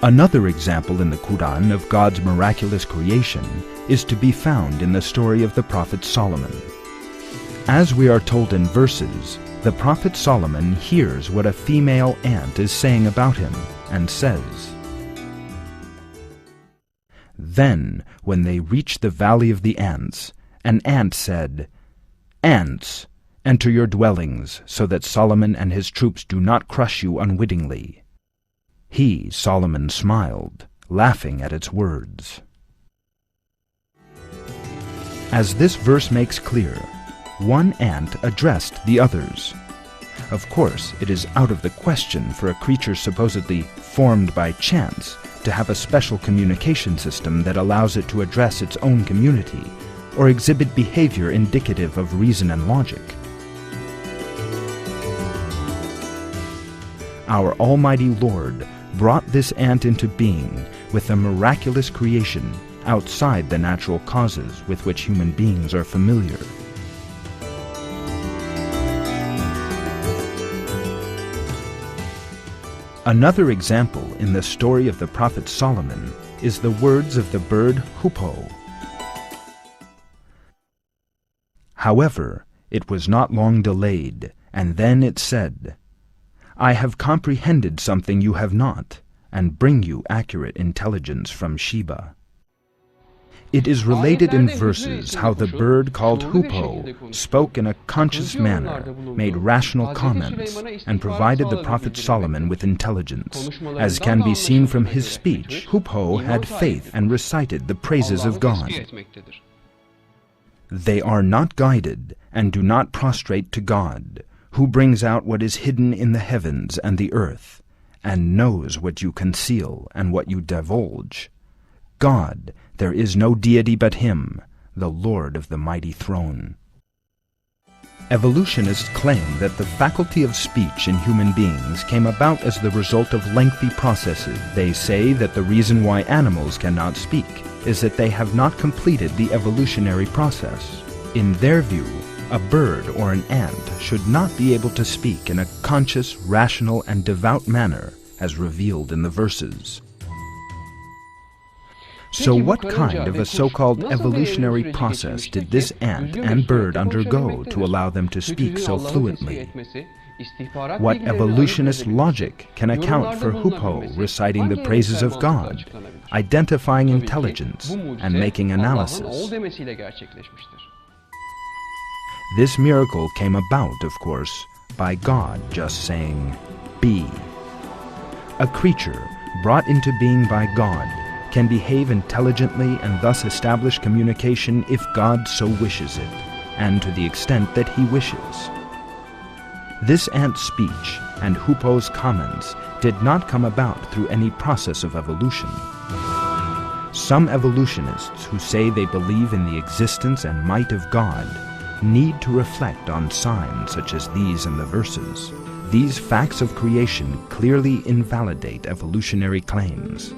Another example in the Qur'an of God's miraculous creation is to be found in the story of the Prophet Solomon. As we are told in verses, the Prophet Solomon hears what a female ant is saying about him and says, "Then, when they reached the valley of the ants, an ant said, 'Ants, enter your dwellings, so that Solomon and his troops do not crush you unwittingly.' He, Solomon, smiled, laughing at its words." As this verse makes clear, one ant addressed the others. Of course, it is out of the question for a creature supposedly formed by chance to have a special communication system that allows it to address its own community or exhibit behavior indicative of reason and logic. Our Almighty Lord brought this ant into being with a miraculous creation outside the natural causes with which human beings are familiar. Another example in the story of the Prophet Solomon is the words of the bird hoopoe. However, it was not long delayed, and then it said, "I have comprehended something you have not, and bring you accurate intelligence from Sheba." It is related in verses how the bird called hoopoe spoke in a conscious manner, made rational comments, and provided the Prophet Solomon with intelligence. As can be seen from his speech, hoopoe had faith and recited the praises of God. They are not guided and do not prostrate to God, who brings out what is hidden in the heavens and the earth, and knows what you conceal and what you divulge. God, there is no deity but Him, the Lord of the mighty throne. Evolutionists claim that the faculty of speech in human beings came about as the result of lengthy processes. They say that the reason why animals cannot speak is that they have not completed the evolutionary process. In their view, a bird or an ant should not be able to speak in a conscious, rational, and devout manner as revealed in the verses. So what kind of a so-called evolutionary process did this ant and bird undergo to allow them to speak so fluently? What evolutionist logic can account for hoopoe reciting the praises of God, identifying intelligence, and making analysis? This miracle came about, of course, by God just saying, "Be." A creature brought into being by God can behave intelligently and thus establish communication if God so wishes it, and to the extent that He wishes. This ant's speech and hoopoe's comments did not come about through any process of evolution. Some evolutionists who say they believe in the existence and might of God need to reflect on signs such as these in the verses. These facts of creation clearly invalidate evolutionary claims.